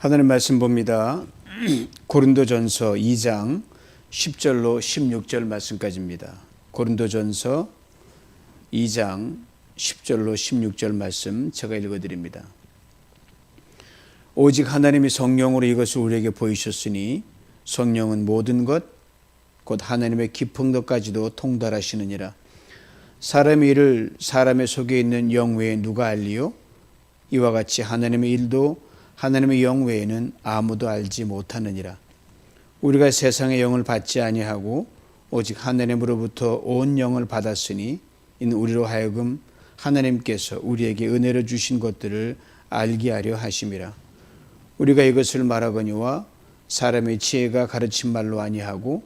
하나님 말씀 봅니다. 고린도전서 2장 10절로 16절 말씀까지입니다. 고린도전서 2장 10절로 16절 말씀 제가 읽어드립니다. 오직 하나님이 성령으로 이것을 우리에게 보이셨으니 성령은 모든 것 곧 하나님의 깊은 것까지도 통달하시느니라. 사람의 일을 사람의 속에 있는 영 외에 누가 알리요? 이와 같이 하나님의 일도 하나님의 영 외에는 아무도 알지 못하느니라. 우리가 세상의 영을 받지 아니하고 오직 하나님으로부터 온 영을 받았으니 이는 우리로 하여금 하나님께서 우리에게 은혜로 주신 것들을 알게 하려 하심이라. 우리가 이것을 말하거니와 사람의 지혜가 가르친 말로 아니하고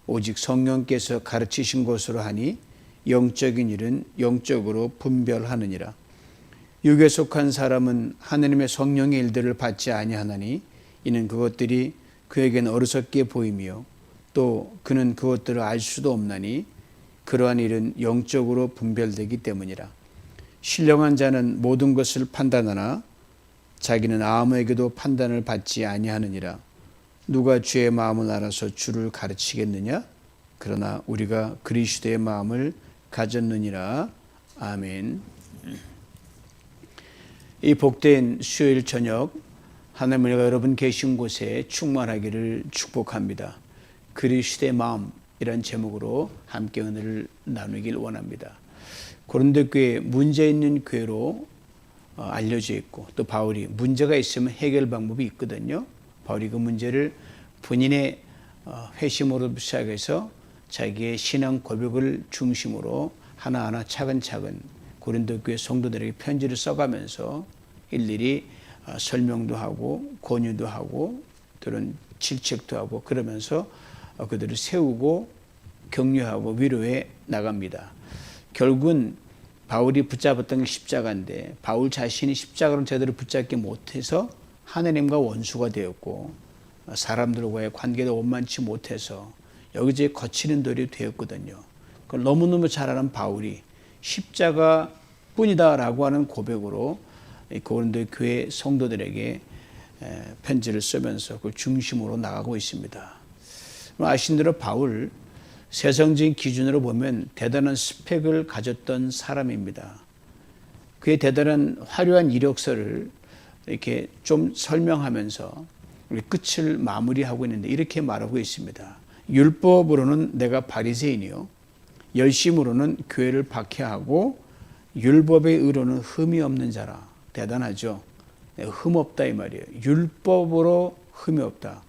오직 성령께서 가르치신 것으로 하니 영적인 일은 영적으로 분별하느니라. 육에 속한 사람은 하나님의 성령의 일들을 받지 아니하나니 이는 그것들이 그에게는 어리석게 보이며 또 그는 그것들을 알 수도 없나니 그러한 일은 영적으로 분별되기 때문이라. 신령한 자는 모든 것을 판단하나 자기는 아무에게도 판단을 받지 아니하느니라. 누가 주의 마음을 알아서 주를 가르치겠느냐? 그러나 우리가 그리스도의 마음을 가졌느니라. 아멘. 이 복된 수요일 저녁 하나님의 은혜가 여러분 계신 곳에 충만하기를 축복합니다. 그리스도의 마음이란 제목으로 함께 은혜를 나누길 원합니다. 고린도 교회 문제 있는 교회로 알려져 있고 또 바울이 문제가 있으면 해결 방법이 있거든요. 바울이 그 문제를 본인의 회심으로 시작해서 자기의 신앙 고백을 중심으로 하나하나 차근차근 고린도 교회 성도들에게 편지를 써가면서 일일이 설명도 하고 권유도 하고 또는 질책도 하고 그러면서 그들을 세우고 격려하고 위로해 나갑니다. 결국은 바울이 붙잡았던 게 십자가인데 바울 자신이 십자가를 제대로 붙잡지 못해서 하나님과 원수가 되었고 사람들과의 관계도 원만치 못해서 여기저기 거치는 돌이 되었거든요. 그걸 너무너무 잘 아는 바울이 십자가 뿐이다 라고 하는 고백으로 고린도 교회 성도들에게 편지를 쓰면서 그걸 중심으로 나가고 있습니다. 아신 대로 바울 세상적인 기준으로 보면 대단한 스펙을 가졌던 사람입니다. 그의 대단한 화려한 이력서를 이렇게 좀 설명하면서 우리 끝을 마무리하고 있는데 이렇게 말하고 있습니다. 율법으로는 내가 바리새인이요 열심으로는 교회를 박해하고 율법의 의로는 흠이 없는 자라. 대단하죠. 흠 없다 이 말이에요. 율법으로 흠이 없다.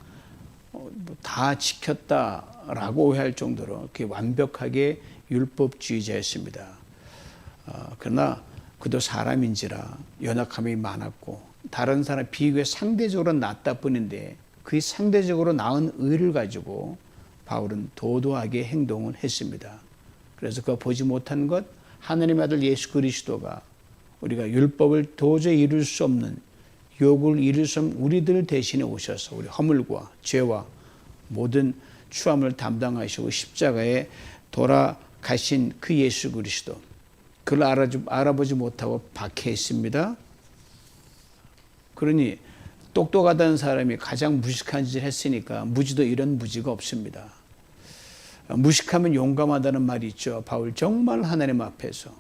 다 지켰다라고 오해할 정도로 이렇게 완벽하게 율법주의자였습니다. 그러나 그도 사람인지라 연약함이 많았고 다른 사람 비교해 상대적으로 낫다 뿐인데 그 상대적으로 나은 의를 가지고 바울은 도도하게 행동을 했습니다. 그래서 그가 보지 못한 것 하나님의 아들 예수 그리스도가 우리가 율법을 도저히 이룰 수 없는 욕을 이룰 수 없는 우리들 대신에 오셔서 우리 허물과 죄와 모든 추함을 담당하시고 십자가에 돌아가신 그 예수 그리스도 그를 알아보지 못하고 박해했습니다. 그러니 똑똑하다는 사람이 가장 무식한 짓을 했으니까 무지도 이런 무지가 없습니다. 무식하면 용감하다는 말이 있죠. 바울 정말 하나님 앞에서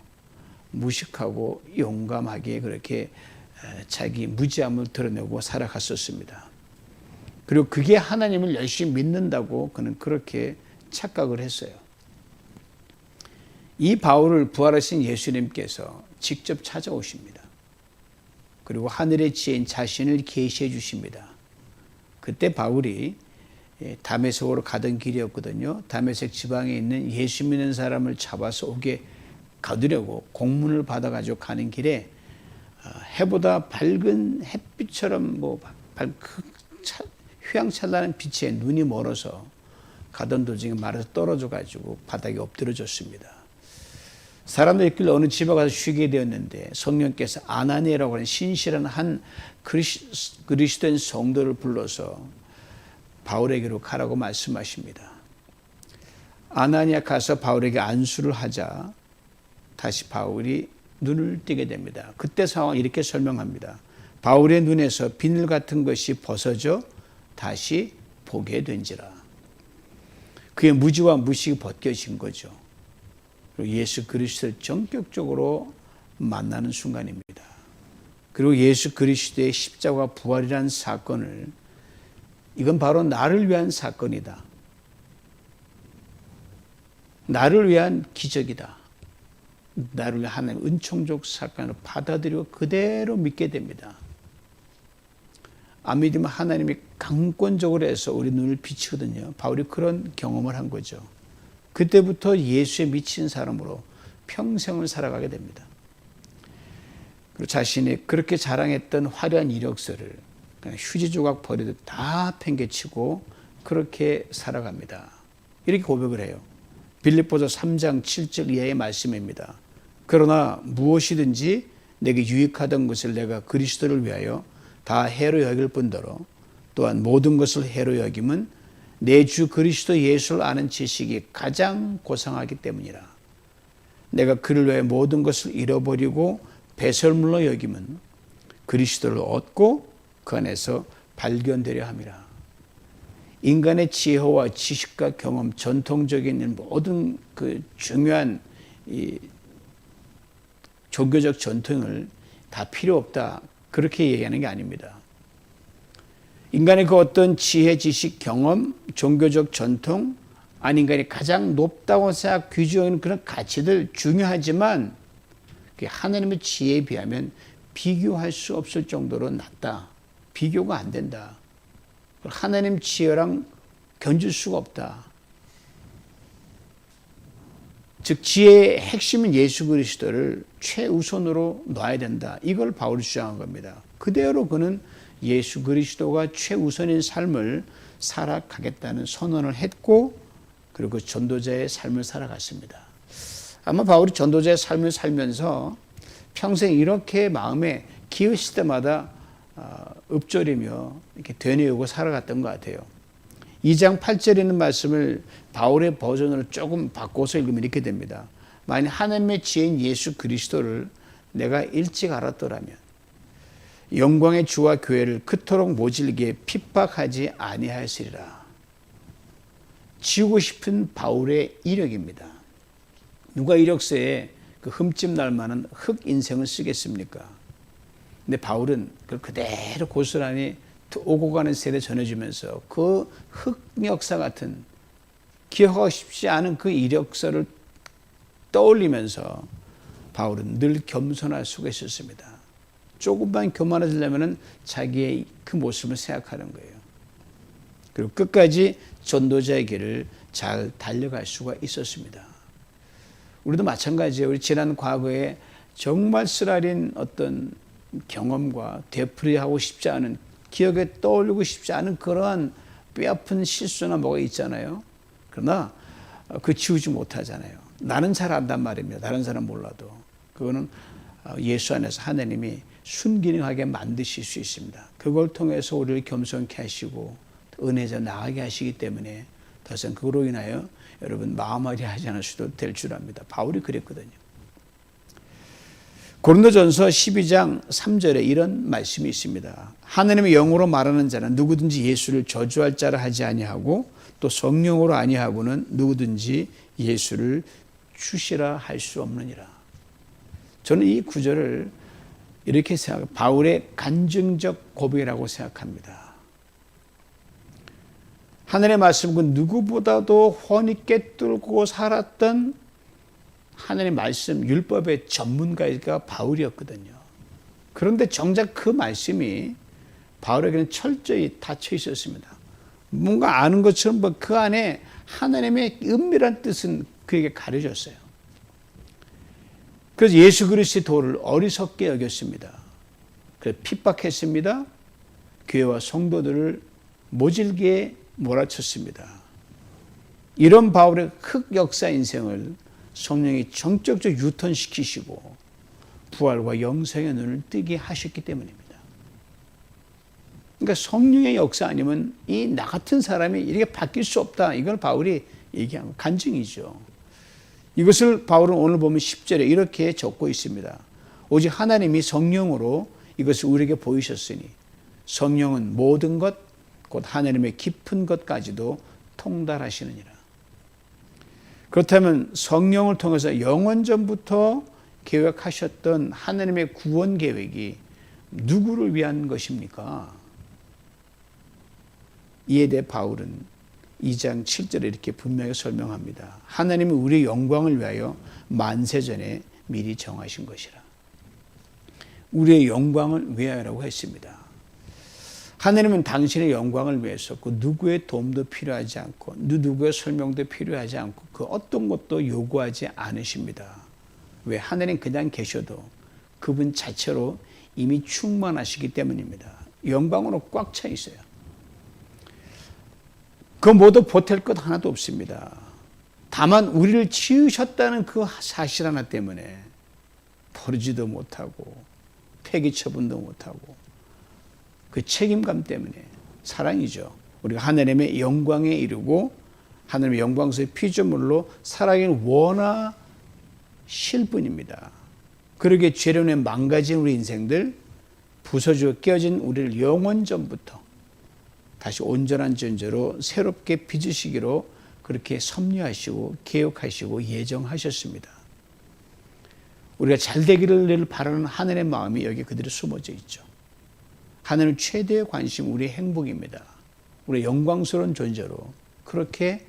무식하고 용감하게 그렇게 자기 무지함을 드러내고 살아갔었습니다. 그리고 그게 하나님을 열심히 믿는다고 그는 그렇게 착각을 했어요. 이 바울을 부활하신 예수님께서 직접 찾아오십니다. 그리고 하늘의 지혜인 자신을 계시해 주십니다. 그때 바울이 다메섹으로 가던 길이었거든요. 다메섹 지방에 있는 예수 믿는 사람을 잡아서 오게 거두려고 공문을 받아가지고 가는 길에 해보다 밝은 햇빛처럼 휘황찬란한 빛에 눈이 멀어서 가던 도중에 말에서 떨어져가지고 바닥에 엎드려졌습니다. 사람들이 있길래 어느 집에 가서 쉬게 되었는데 성령께서 아나니아라고 하는 신실한 한 그리스도인 성도를 불러서 바울에게로 가라고 말씀하십니다. 아나니아 가서 바울에게 안수를 하자 다시 바울이 눈을 뜨게 됩니다. 그때 상황을 이렇게 설명합니다. 바울의 눈에서 비늘 같은 것이 벗어져 다시 보게 된지라. 그의 무지와 무식이 벗겨진 거죠. 그리고 예수 그리스도를 전격적으로 만나는 순간입니다. 그리고 예수 그리스도의 십자가 부활이라는 사건을, 이건 바로 나를 위한 사건이다. 나를 위한 기적이다. 나를 위한 하나님의 은총적 사건을 받아들이고 그대로 믿게 됩니다. 안 믿으면 하나님이 강권적으로 해서 우리 눈을 비치거든요. 바울이 그런 경험을 한 거죠. 그때부터 예수에 미친 사람으로 평생을 살아가게 됩니다. 그리고 자신이 그렇게 자랑했던 화려한 이력서를 그냥 휴지 조각 버리듯 다 팽개치고 그렇게 살아갑니다. 이렇게 고백을 해요. 빌립보서 3장 7절 이하의 말씀입니다. 그러나 무엇이든지 내게 유익하던 것을 내가 그리스도를 위하여 다 해로 여길 뿐더러 또한 모든 것을 해로 여김은 내 주 그리스도 예수를 아는 지식이 가장 고상하기 때문이라. 내가 그를 위해 모든 것을 잃어버리고 배설물로 여김은 그리스도를 얻고 그 안에서 발견되려 함이라. 인간의 지혜와 지식과 경험, 전통적인 모든 그 중요한 이 종교적 전통을 다 필요 없다, 그렇게 얘기하는 게 아닙니다. 인간의 그 어떤 지혜, 지식, 경험, 종교적 전통, 아니 인간이 가장 높다고 생각, 귀중한 그런 가치들 중요하지만 하나님의 지혜에 비하면 비교할 수 없을 정도로 낮다. 비교가 안 된다. 하나님 지혜랑 견줄 수가 없다. 즉 지혜의 핵심인 예수 그리스도를 최우선으로 놔야 된다. 이걸 바울이 주장한 겁니다. 그대로 그는 예수 그리스도가 최우선인 삶을 살아가겠다는 선언을 했고, 그리고 전도자의 삶을 살아갔습니다. 아마 바울이 전도자의 삶을 살면서 평생 이렇게 마음에 기으실 때마다 읊조리며 이렇게 되뇌우고 살아갔던 것 같아요. 2장 8절에 있는 말씀을 바울의 버전으로 조금 바꿔서 읽으면 이렇게 됩니다. 만약 하나님의 지혜인 예수 그리스도를 내가 일찍 알았더라면 영광의 주와 교회를 그토록 모질게 핍박하지 아니하였으리라. 지우고 싶은 바울의 이력입니다. 누가 이력서에 그 흠집 날 만한 흑 인생을 쓰겠습니까? 근데 바울은 그걸 그대로 고스란히 오고 가는 세대 전해주면서 그 흑역사 같은, 기억하고 싶지 않은 그 이력서를 떠올리면서 바울은 늘 겸손할 수가 있었습니다. 조금만 교만해지려면 자기의 그 모습을 생각하는 거예요. 그리고 끝까지 전도자의 길을 잘 달려갈 수가 있었습니다. 우리도 마찬가지예요. 우리 지난 과거에 정말 쓰라린 어떤 경험과 되풀이하고 싶지 않은, 기억에 떠올리고 싶지 않은 그러한 뼈아픈 실수나 뭐가 있잖아요. 그러나 그 지우지 못하잖아요. 나는 잘 안단 말입니다. 다른 사람 몰라도. 그거는 예수 안에서 하나님이 순기능하게 만드실 수 있습니다. 그걸 통해서 우리를 겸손케 하시고 은혜자 나가게 하시기 때문에 더 이상 그로 인하여 여러분 마음앓이 하지 않으셔도 될 줄 압니다. 바울이 그랬거든요. 고린도전서 12장 3절에 이런 말씀이 있습니다. 하나님의 영으로 말하는 자는 누구든지 예수를 저주할 자라 하지 아니하고 또 성령으로 아니하고는 누구든지 예수를 주시라 할 수 없느니라. 저는 이 구절을 이렇게 생각합니다. 바울의 간증적 고백이라고 생각합니다. 하늘의 말씀, 그 누구보다도 훤히 꿰뚫고 살았던 하나님의 말씀, 율법의 전문가가 바울이었거든요. 그런데 정작 그 말씀이 바울에게는 철저히 닫혀 있었습니다. 뭔가 아는 것처럼 그 안에 하나님의 은밀한 뜻은 그에게 가려졌어요. 그래서 예수 그리스도의 도를 어리석게 여겼습니다. 그래서 핍박했습니다. 교회와 성도들을 모질게 몰아쳤습니다. 이런 바울의 흑역사 인생을 성령이 정적으로 유턴시키시고 부활과 영생의 눈을 뜨게 하셨기 때문입니다. 그러니까 성령의 역사 아니면 이 나 같은 사람이 이렇게 바뀔 수 없다. 이걸 바울이 얘기한 간증이죠. 이것을 바울은 오늘 보면 10절에 이렇게 적고 있습니다. 오직 하나님이 성령으로 이것을 우리에게 보이셨으니 성령은 모든 것, 곧 하나님의 깊은 것까지도 통달하시느니라. 그렇다면 성령을 통해서 영원전부터 계획하셨던 하나님의 구원 계획이 누구를 위한 것입니까? 이에 대해 바울은 2장 7절에 이렇게 분명히 설명합니다. 하나님은 우리의 영광을 위하여 만세전에 미리 정하신 것이라. 우리의 영광을 위하여라고 했습니다. 하나님은 당신의 영광을 위해서 그 누구의 도움도 필요하지 않고 누구의 설명도 필요하지 않고 그 어떤 것도 요구하지 않으십니다. 왜? 하나님 그냥 계셔도 그분 자체로 이미 충만하시기 때문입니다. 영광으로 꽉 차 있어요. 그 모두 보탤 것 하나도 없습니다. 다만 우리를 지으셨다는 그 사실 하나 때문에 버리지도 못하고 폐기 처분도 못하고 그 책임감 때문에 사랑이죠. 우리가 하나님의 영광에 이르고 하나님의 영광스의 피조물로 살아가길 원하실 뿐입니다. 그러기에 죄로 인해 망가진 우리 인생들, 부서지고 깨어진 우리를 영원전부터 다시 온전한 존재로 새롭게 빚으시기로 그렇게 섭리하시고 계획하시고 예정하셨습니다. 우리가 잘 되기를 바라는 하늘의 마음이 여기 그대로 숨어져 있죠. 하나님 최대의 관심 우리의 행복입니다. 우리의 영광스러운 존재로 그렇게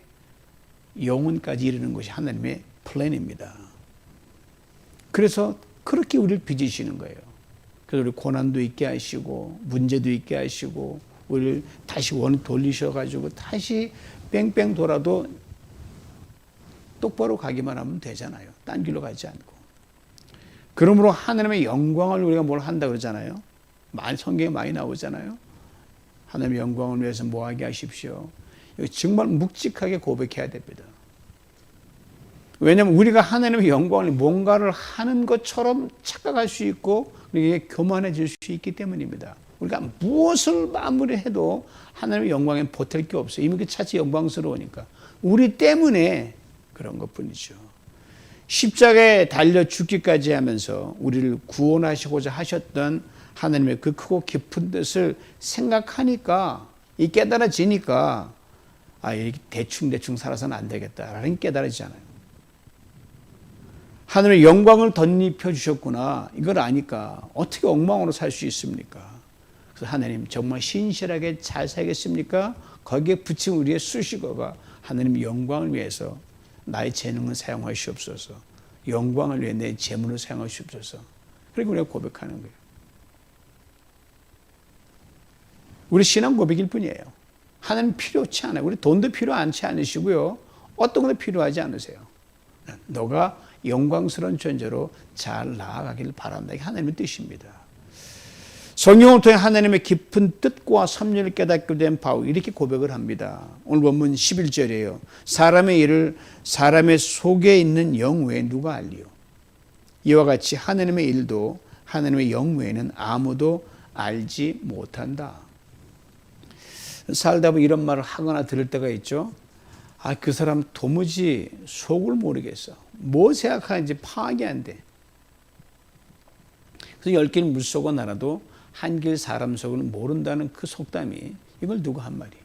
영혼까지 이르는 것이 하나님의 플랜입니다. 그래서 그렇게 우리를 빚으시는 거예요. 그래서 우리 고난도 있게 하시고 문제도 있게 하시고 우리를 다시 원 돌리셔가지고 다시 뺑뺑 돌아도 똑바로 가기만 하면 되잖아요. 딴 길로 가지 않고. 그러므로 하나님의 영광을 우리가 뭘 한다 그러잖아요. 성경에 많이 나오잖아요. 하나님의 영광을 위해서 뭐하게 하십시오. 정말 묵직하게 고백해야 됩니다. 왜냐하면 우리가 하나님의 영광을 뭔가를 하는 것처럼 착각할 수 있고 우리에게 교만해질 수 있기 때문입니다. 우리가 무엇을 마무리 해도 하나님의 영광에 보탤 게 없어요. 이미 그 자체 영광스러우니까. 우리 때문에 그런 것뿐이죠. 십자가에 달려 죽기까지 하면서 우리를 구원하시고자 하셨던 하나님의 그 크고 깊은 뜻을 생각하니까 이 깨달아지니까 이렇게 대충 살아서는 안 되겠다라는 깨달아지잖아요. 하나님의 영광을 덧입혀 주셨구나. 이걸 아니까 어떻게 엉망으로 살 수 있습니까? 그래서 하나님 정말 신실하게 잘 살겠습니까? 거기에 붙인 우리의 수식어가 하나님 영광을 위해서 나의 재능을 사용하시옵소서. 영광을 위해 내 재물을 사용하시옵소서. 그렇게 우리가 고백하는 거예요. 우리 신앙 고백일 뿐이에요. 하나님 필요치 않아요. 우리 돈도 필요하지 않으시고요. 어떤 것도 필요하지 않으세요. 너가 영광스러운 존재로 잘 나아가길 바란다. 이게 하나님의 뜻입니다. 성령을 통해 하나님의 깊은 뜻과 섭리를 깨닫게 된 바울 이렇게 고백을 합니다. 오늘 본문 11절이에요. 사람의 일을 사람의 속에 있는 영 외에 누가 알리요? 이와 같이 하나님의 일도 하나님의 영 외에는 아무도 알지 못한다. 살다 보면 이런 말을 하거나 들을 때가 있죠. 그 사람 도무지 속을 모르겠어. 뭐 생각하는지 파악이 안 돼. 그래서 10길 물속은 알아도 한 길 사람 속을 모른다는 그 속담이 이걸 누가 한 말이에요.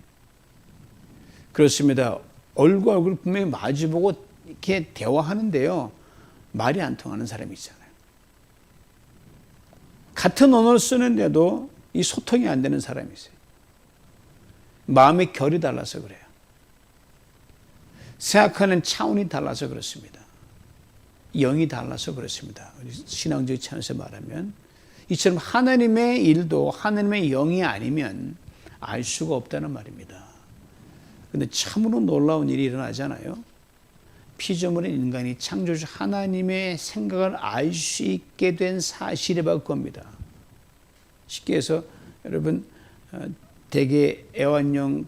그렇습니다. 얼굴 분명히 마주보고 이렇게 대화하는데요. 말이 안 통하는 사람이 있잖아요. 같은 언어를 쓰는데도 이 소통이 안 되는 사람이 있어요. 마음의 결이 달라서 그래요. 생각하는 차원이 달라서 그렇습니다. 영이 달라서 그렇습니다. 신앙적 차원에서 말하면 이처럼 하나님의 일도 하나님의 영이 아니면 알 수가 없다는 말입니다. 그런데 참으로 놀라운 일이 일어나잖아요. 피조물인 인간이 창조주 하나님의 생각을 알 수 있게 된 사실이 바로 그겁니다. 쉽게 해서 여러분 대개 애완용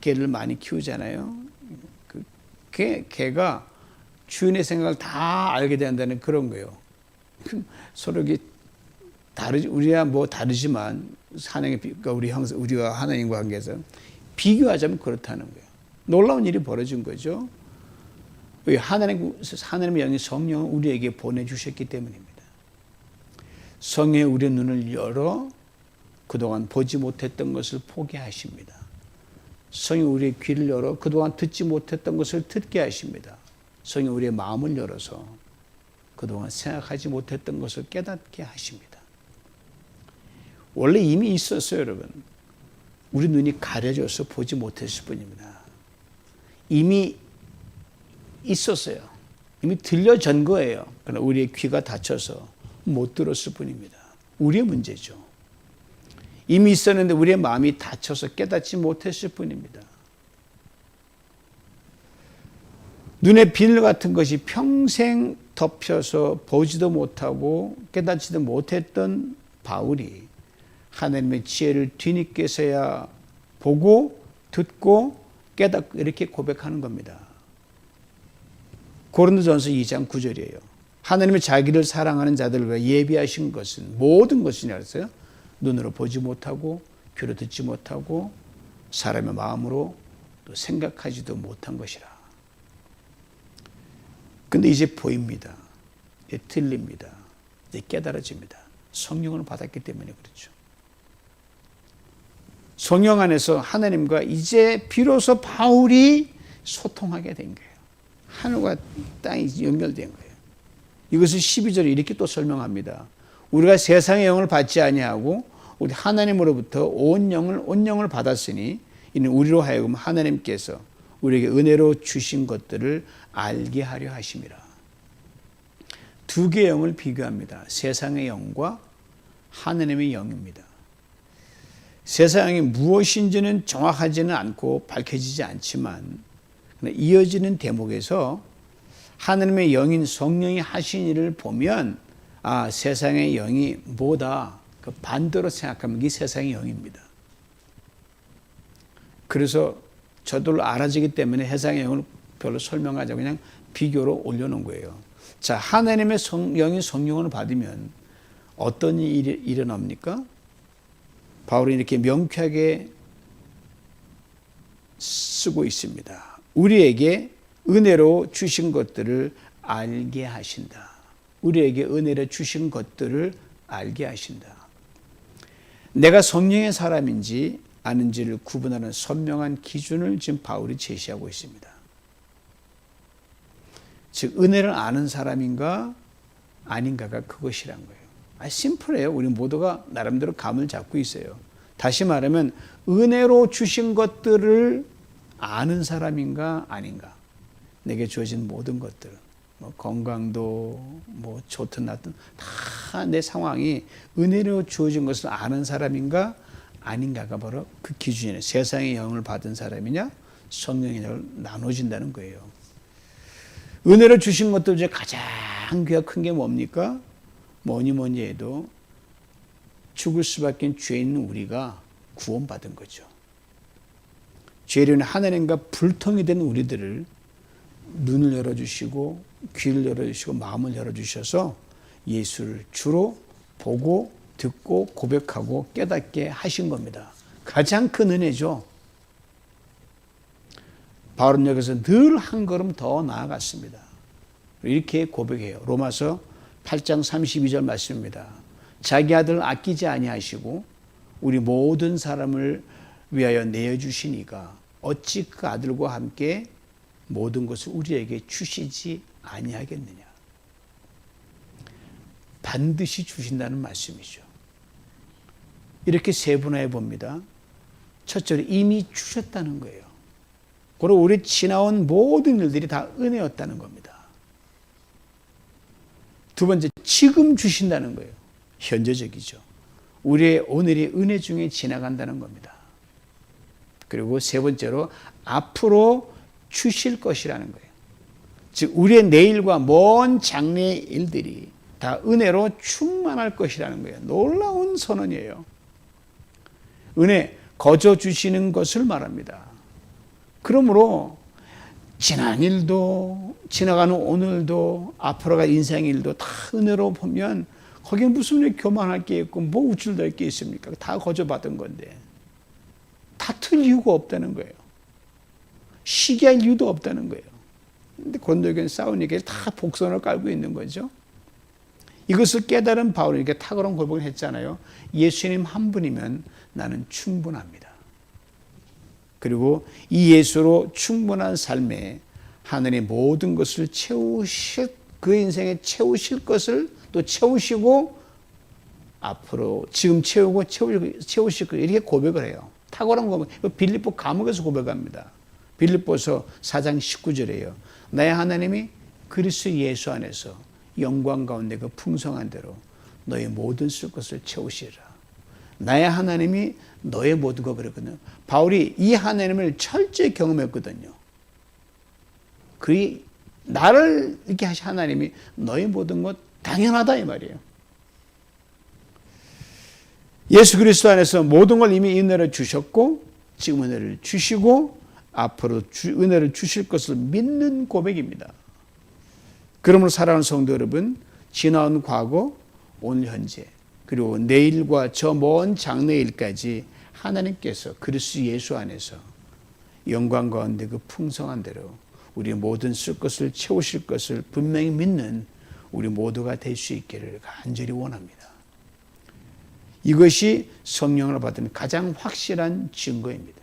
개를 많이 키우잖아요. 개가 주인의 생각을 다 알게 된다는 그런 거예요. 서로 우리야 뭐 다르지만 그러니까 우리와 하나님과 관계에서 비교하자면 그렇다는 거예요. 놀라운 일이 벌어진 거죠. 하나님의 영이 성령을 우리에게 보내주셨기 때문입니다. 성령이 우리의 눈을 열어 그동안 보지 못했던 것을 보게 하십니다. 성령이 우리의 귀를 열어 그동안 듣지 못했던 것을 듣게 하십니다. 성령이 우리의 마음을 열어서 그동안 생각하지 못했던 것을 깨닫게 하십니다. 원래 이미 있었어요, 여러분. 우리 눈이 가려져서 보지 못했을 뿐입니다. 이미 있었어요. 이미 들려진 거예요. 그러나 우리의 귀가 닫혀서 못 들었을 뿐입니다. 우리의 문제죠. 이미 있었는데 우리의 마음이 닫혀서 깨닫지 못했을 뿐입니다. 눈의 비늘 같은 것이 평생 덮여서 보지도 못하고 깨닫지도 못했던 바울이 하나님의 지혜를 뒤늦게서야 보고 듣고 깨닫고 이렇게 고백하는 겁니다. 고린도전서 2장 9절이에요. 하나님의 자기를 사랑하는 자들을 위해 예비하신 것은 모든 것이냐 그랬어요. 눈으로 보지 못하고 귀로 듣지 못하고 사람의 마음으로 또 생각하지도 못한 것이라. 근데 이제 보입니다. 이제 들립니다. 이제 깨달아집니다. 성령을 받았기 때문에 그렇죠. 성령 안에서 하나님과 이제 비로소 바울이 소통하게 된 거예요. 하늘과 땅이 연결된 거예요. 이것을 12절에 이렇게 또 설명합니다. 우리가 세상의 영을 받지 아니하고 우리 하나님으로부터 온 영을 받았으니 이는 우리로 하여금 하나님께서 우리에게 은혜로 주신 것들을 알게 하려 하심이라. 두 개의 영을 비교합니다. 세상의 영과 하나님의 영입니다. 세상이 무엇인지는 정확하지는 않고 밝혀지지 않지만 이어지는 대목에서 하나님의 영인 성령이 하신 일을 보면 세상의 영이 뭐다. 그 반대로 생각하면 이게 세상의 영입니다. 그래서 저절로 알아지기 때문에 세상의 영을 별로 설명하자고 그냥 비교로 올려놓은 거예요. 자, 하나님의 영인 성령을 받으면 어떤 일이 일어납니까? 바울이 이렇게 명쾌하게 쓰고 있습니다. 우리에게 은혜로 주신 것들을 알게 하신다. 우리에게 은혜로 주신 것들을 알게 하신다. 내가 성령의 사람인지 아닌지를 구분하는 선명한 기준을 지금 바울이 제시하고 있습니다. 즉 은혜를 아는 사람인가 아닌가가 그것이란 거예요. 심플해요. 우리 모두가 나름대로 감을 잡고 있어요. 다시 말하면 은혜로 주신 것들을 아는 사람인가 아닌가. 내게 주어진 모든 것들, 건강도 좋든 나든 다 내 상황이 은혜로 주어진 것을 아는 사람인가 아닌가가 바로 그 기준이에요. 세상의 영을 받은 사람이냐 성령이냐를 나눠진다는 거예요. 은혜로 주신 것들 중에 가장 귀가 큰 게 뭡니까? 뭐니 해도 죽을 수밖에 죄 있는 우리가 구원받은 거죠. 죄를 하나님과 불통이 된 우리들을 눈을 열어주시고 귀를 열어주시고 마음을 열어주셔서 예수를 주로 보고 듣고 고백하고 깨닫게 하신 겁니다. 가장 큰 은혜죠. 바울은 여기서 늘 한 걸음 더 나아갔습니다. 이렇게 고백해요. 로마서 8장 32절 말씀입니다. 자기 아들을 아끼지 아니하시고 우리 모든 사람을 위하여 내어주시니까 어찌 그 아들과 함께 모든 것을 우리에게 주시지 아니하겠느냐. 반드시 주신다는 말씀이죠. 이렇게 세분화해 봅니다. 첫째로 이미 주셨다는 거예요. 그리고 우리 지나온 모든 일들이 다 은혜였다는 겁니다. 두 번째, 지금 주신다는 거예요. 현재적이죠. 우리의 오늘이 은혜 중에 지나간다는 겁니다. 그리고 세 번째로 앞으로 주실 것이라는 거예요. 즉 우리의 내일과 먼 장래의 일들이 다 은혜로 충만할 것이라는 거예요. 놀라운 선언이에요. 은혜, 거저 주시는 것을 말합니다. 그러므로 지난 일도 지나가는 오늘도 앞으로 갈 인생의 일도 다 은혜로 보면 거기에 무슨 교만할 게 있고 뭐 우쭐댈 게 있습니까? 다 거저 받은 건데 다툴 이유가 없다는 거예요. 시기할 이유도 없다는 거예요. 근데 고린도교는 싸우니까 다 복선을 깔고 있는 거죠. 이것을 깨달은 바울이 이렇게 탁월한 고백을 했잖아요. 예수님 한 분이면 나는 충분합니다. 그리고 이 예수로 충분한 삶에 하늘의 모든 것을 채우실, 그 인생에 채우실 것을 또 채우시고 앞으로 지금 채우고 채우실 것, 이렇게 고백을 해요. 탁월한 고백. 빌립보 감옥에서 고백합니다. 빌립보서 4장 19절이에요. 나의 하나님이 그리스도 예수 안에서 영광 가운데 그 풍성한 대로 너의 모든 쓸 것을 채우시리라. 나의 하나님이 너의 모든 거 그랬거든요. 바울이 이 하나님을 철저히 경험했거든요. 그 나를 이렇게 하신 하나님이 너의 모든 것 당연하다 이 말이에요. 예수 그리스도 안에서 모든 걸 이미 은혜를 주셨고 지금 은혜를 주시고 앞으로 은혜를 주실 것을 믿는 고백입니다. 그러므로 사랑하는 성도 여러분, 지나온 과거, 오늘 현재, 그리고 내일과 저 먼 장래일까지 하나님께서 그리스도 예수 안에서 영광 가운데 그 풍성한 대로 우리 모든 쓸 것을 채우실 것을 분명히 믿는 우리 모두가 될 수 있기를 간절히 원합니다. 이것이 성령을 받은 가장 확실한 증거입니다.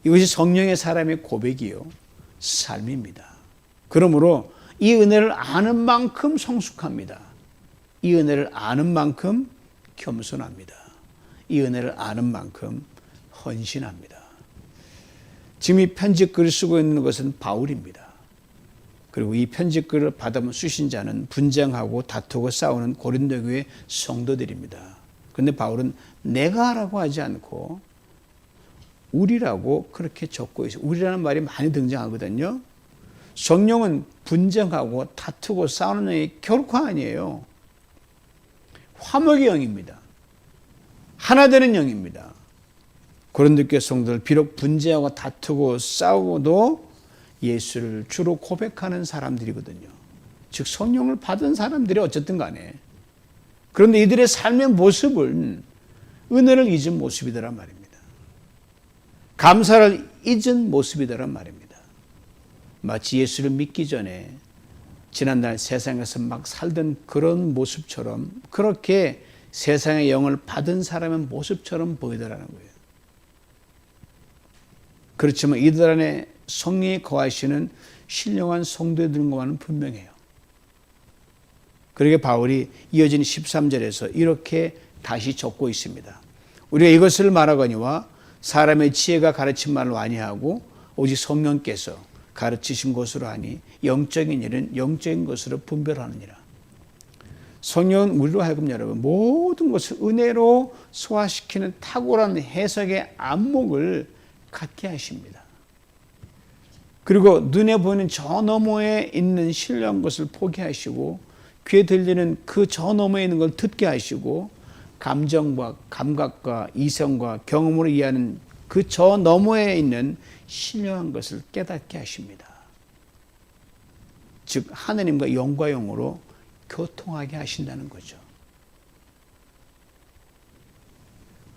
이것이 성령의 사람의 고백이요, 삶입니다. 그러므로 이 은혜를 아는 만큼 성숙합니다. 이 은혜를 아는 만큼 겸손합니다. 이 은혜를 아는 만큼 헌신합니다. 지금 이 편지글을 쓰고 있는 것은 바울입니다. 그리고 이 편지글을 받아본 수신자는 분쟁하고 다투고 싸우는 고린도 교회 성도들입니다. 그런데 바울은 내가라고 하지 않고 우리라고 그렇게 적고 있어요. 우리라는 말이 많이 등장하거든요. 성령은 분쟁하고 다투고 싸우는 영이 결코 아니에요. 화목의 영입니다. 하나 되는 영입니다. 고린도 교회 성도들 비록 분쟁하고 다투고 싸우고도 예수를 주로 고백하는 사람들이거든요. 즉 성령을 받은 사람들이 어쨌든 간에. 그런데 이들의 삶의 모습은 은혜를 잊은 모습이더란 말입니다. 감사를 잊은 모습이더란 말입니다. 마치 예수를 믿기 전에 지난날 세상에서 막 살던 그런 모습처럼, 그렇게 세상의 영을 받은 사람의 모습처럼 보이더라는 거예요. 그렇지만 이들 안에 성령이 거하시는 신령한 성도들과는 분명해요. 그러게 바울이 이어진 13절에서 이렇게 다시 적고 있습니다. 우리가 이것을 말하거니와 사람의 지혜가 가르친 말로 아니하고 오직 성령께서 가르치신 것으로 하니 영적인 일은 영적인 것으로 분별하느니라. 성령은 우리로 하여금 여러분 모든 것을 은혜로 소화시키는 탁월한 해석의 안목을 갖게 하십니다. 그리고 눈에 보이는 저 너머에 있는 신령한 것을 포기하시고 귀에 들리는 그 저 너머에 있는 걸 듣게 하시고 감정과 감각과 이성과 경험으로 이해하는 그 저 너머에 있는 신령한 것을 깨닫게 하십니다. 즉 하느님과 영과 영으로 교통하게 하신다는 거죠.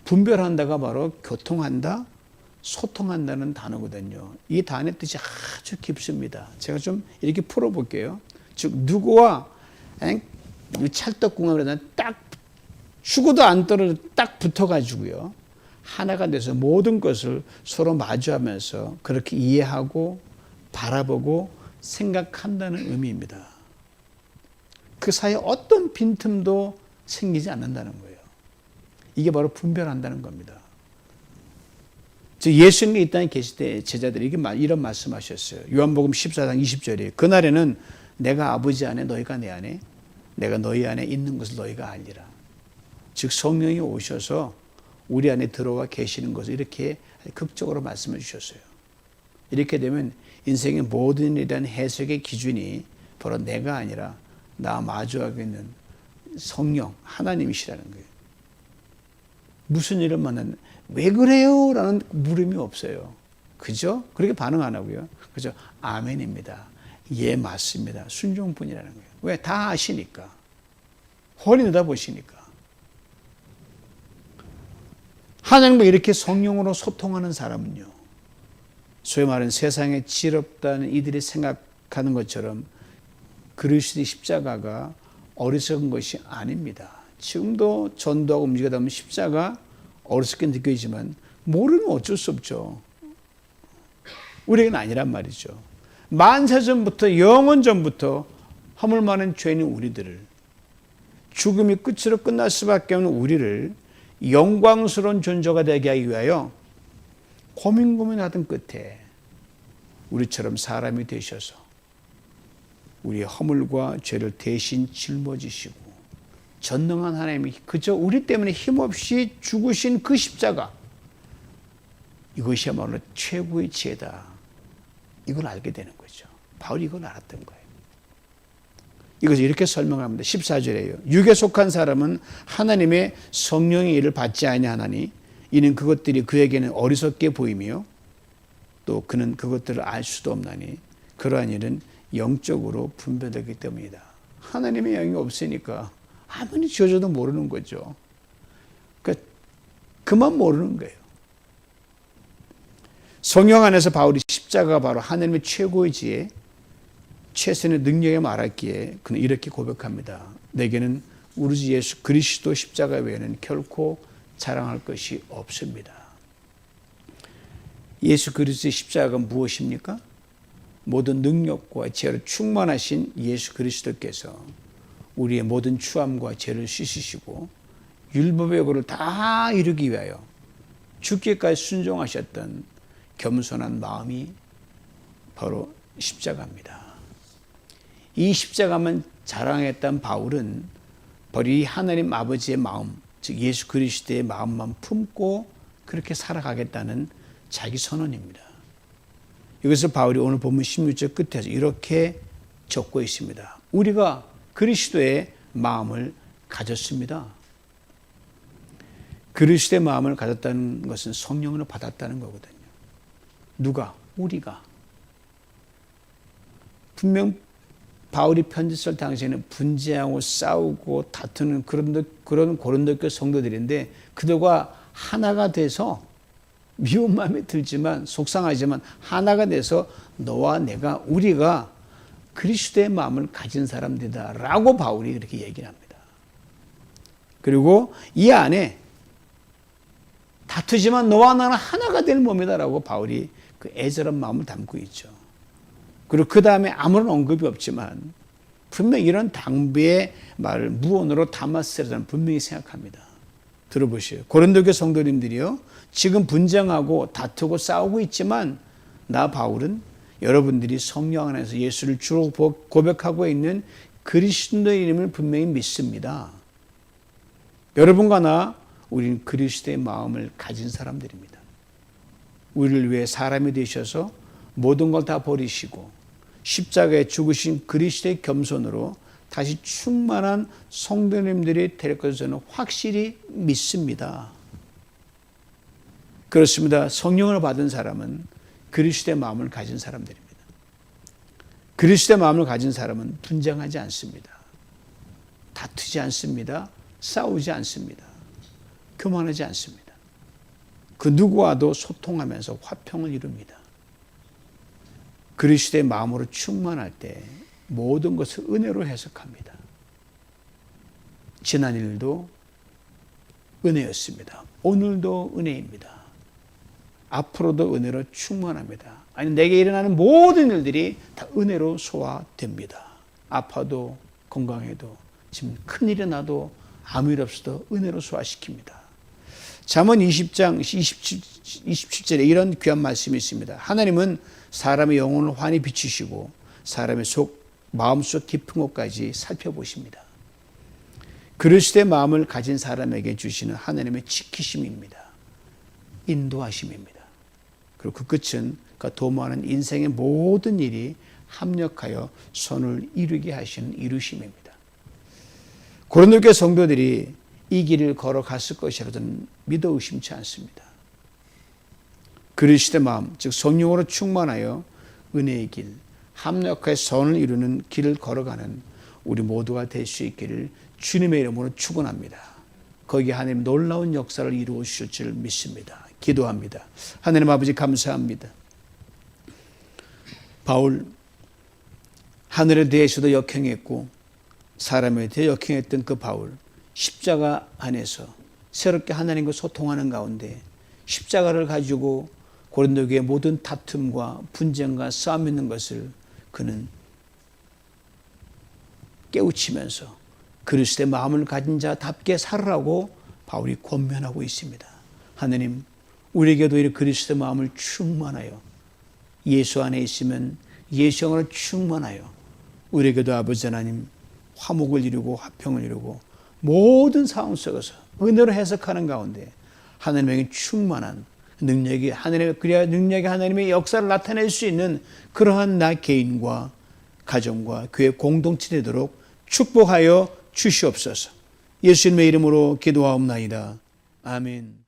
분별한다가 바로 교통한다, 소통한다는 단어거든요. 이 단어의 뜻이 아주 깊습니다. 제가 좀 이렇게 풀어볼게요. 즉 누구와 찰떡궁합을 딱 죽어도 안 떨어져 딱 붙어가지고요. 하나가 돼서 모든 것을 서로 마주하면서 그렇게 이해하고 바라보고 생각한다는 의미입니다. 그 사이에 어떤 빈틈도 생기지 않는다는 거예요. 이게 바로 분별한다는 겁니다. 즉 예수님이 이 땅에 계실 때 제자들이 이런 말씀하셨어요. 요한복음 14장 20절에 그날에는 내가 아버지 안에 너희가 내 안에 내가 너희 안에 있는 것을 너희가 알리라. 즉 성령이 오셔서 우리 안에 들어와 계시는 것을 이렇게 극적으로 말씀해 주셨어요. 이렇게 되면 인생의 모든 일에 대한 해석의 기준이 바로 내가 아니라 나 마주하고 있는 성령 하나님이시라는 거예요. 무슨 일을 만나는 왜 그래요? 라는 물음이 없어요. 그죠? 그렇게 반응 안 하고요. 그죠? 아멘입니다. 예, 맞습니다. 순종뿐이라는 거예요. 왜? 다 아시니까. 홀히 내다보시니까. 하나님과 이렇게 성령으로 소통하는 사람은요, 소위 말하는 세상에 지럽다는 이들이 생각하는 것처럼 그리스도의 십자가가 어리석은 것이 아닙니다. 지금도 전도하고 움직이다 보면 십자가 어리석게 느껴지지만 모르면 어쩔 수 없죠. 우리에게는 아니란 말이죠. 만세전부터 영원 전부터 허물 많은 죄인인 우리들을, 죽음이 끝으로 끝날 수밖에 없는 우리를 영광스러운 존재가 되게 하기 위하여 고민하던 끝에 우리처럼 사람이 되셔서 우리의 허물과 죄를 대신 짊어지시고 전능한 하나님이 그저 우리 때문에 힘없이 죽으신 그 십자가, 이것이야말로 최고의 지혜다, 이걸 알게 되는 거죠. 바울이 이걸 알았던 거예요. 이것을 이렇게 설명합니다. 14절에요. 육에 속한 사람은 하나님의 성령의 일을 받지 아니하나니 이는 그것들이 그에게는 어리석게 보이며 또 그는 그것들을 알 수도 없나니 그러한 일은 영적으로 분별되기 때문이다. 하나님의 영이 없으니까 아무리 지어줘도 모르는 거죠. 그러니까 그만 모르는 거예요. 성령 안에서 바울이 십자가가 바로 하나님의 최고의 지혜, 최선의 능력에 말했기에 그는 이렇게 고백합니다. 내게는 우리 주 예수 그리스도 십자가 외에는 결코 자랑할 것이 없습니다. 예수 그리스도의 십자가가 무엇입니까? 모든 능력과 지혜로 충만하신 예수 그리스도께서 우리의 모든 추함과 죄를 씻으시고 율법의 요구를 다 이루기 위하여 죽기까지 순종하셨던 겸손한 마음이 바로 십자가입니다. 이 십자가만 자랑했던 바울은 바로 이 하나님 아버지의 마음, 즉 예수 그리스도의 마음만 품고 그렇게 살아가겠다는 자기 선언입니다. 이것을 바울이 오늘 본문 16절 끝에서 이렇게 적고 있습니다. 우리가 그리스도의 마음을 가졌습니다. 그리스도의 마음을 가졌다는 것은 성령으로 받았다는 거거든요. 누가? 우리가. 분명 바울이 편지 쓸 당시에는 분쟁하고 싸우고 다투는 그런 고린도교 성도들인데 그들과 하나가 돼서 미운 마음이 들지만 속상하지만 하나가 돼서 너와 내가 우리가 그리스도의 마음을 가진 사람들이다 라고 바울이 그렇게 얘기를 합니다. 그리고 이 안에 다투지만 너와 나는 하나가 될 몸이다 라고 바울이 그 애절한 마음을 담고 있죠. 그리고 그 다음에 아무런 언급이 없지만 분명히 이런 당부의 말을 무언으로 담았으리라 저는 분명히 생각합니다. 들어보세요. 고린도교 성도님들이요, 지금 분쟁하고 다투고 싸우고 있지만 나 바울은 여러분들이 성령 안에서 예수를 주로 고백하고 있는 그리스도의 이름을 분명히 믿습니다. 여러분과 나, 우리는 그리스도의 마음을 가진 사람들입니다. 우리를 위해 사람이 되셔서 모든 걸 다 버리시고 십자가에 죽으신 그리스도의 겸손으로 다시 충만한 성도님들이 될 것을 저는 확실히 믿습니다. 그렇습니다. 성령을 받은 사람은 그리스도의 마음을 가진 사람들입니다. 그리스도의 마음을 가진 사람은 분쟁하지 않습니다. 다투지 않습니다. 싸우지 않습니다. 교만하지 않습니다. 그 누구와도 소통하면서 화평을 이룹니다. 그리스도의 마음으로 충만할 때 모든 것을 은혜로 해석합니다. 지난 일도 은혜였습니다. 오늘도 은혜입니다. 앞으로도 은혜로 충만합니다. 아니, 내게 일어나는 모든 일들이 다 은혜로 소화됩니다. 아파도 건강해도 지금 큰일이 나도 아무 일 없어도 은혜로 소화시킵니다. 잠언 20장 27절에 이런 귀한 말씀이 있습니다. 하나님은 사람의 영혼을 환히 비추시고 사람의 마음속 깊은 곳까지 살펴보십니다. 그리스도의 마음을 가진 사람에게 주시는 하나님의 지키심입니다. 인도하심입니다. 그리고 그 끝은 그 도모하는 인생의 모든 일이 합력하여 선을 이루게 하시는 이루심입니다. 고린도교 성도들이 이 길을 걸어갔을 것이라 저는 믿어 의심치 않습니다. 그리스도의 마음, 즉 성령으로 충만하여 은혜의 길, 합력하여 선을 이루는 길을 걸어가는 우리 모두가 될 수 있기를 주님의 이름으로 축원합니다. 거기에 하나님 놀라운 역사를 이루어 주실 줄 믿습니다. 기도합니다. 하나님 아버지 감사합니다. 바울, 하늘에 대해서도 역행했고 사람에 대해 역행했던 그 바울, 십자가 안에서 새롭게 하나님과 소통하는 가운데 십자가를 가지고 고린도 교회의 모든 다툼과 분쟁과 싸움 있는 것을 그는 깨우치면서 그리스도의 마음을 가진 자답게 살으라고 바울이 권면하고 있습니다. 하느님, 우리에게도 이 그리스도의 마음을 충만하여 예수 안에 있으면 예수 영으로 충만하여 우리에게도 아버지 하나님 화목을 이루고 화평을 이루고 모든 상황 속에서 은혜로 해석하는 가운데 하나님에게 충만한 능력이 그래야 능력이 하나님의 역사를 나타낼 수 있는 그러한 나 개인과 가정과 교회 공동체 되도록 축복하여 주시옵소서. 예수님의 이름으로 기도하옵나이다. 아멘.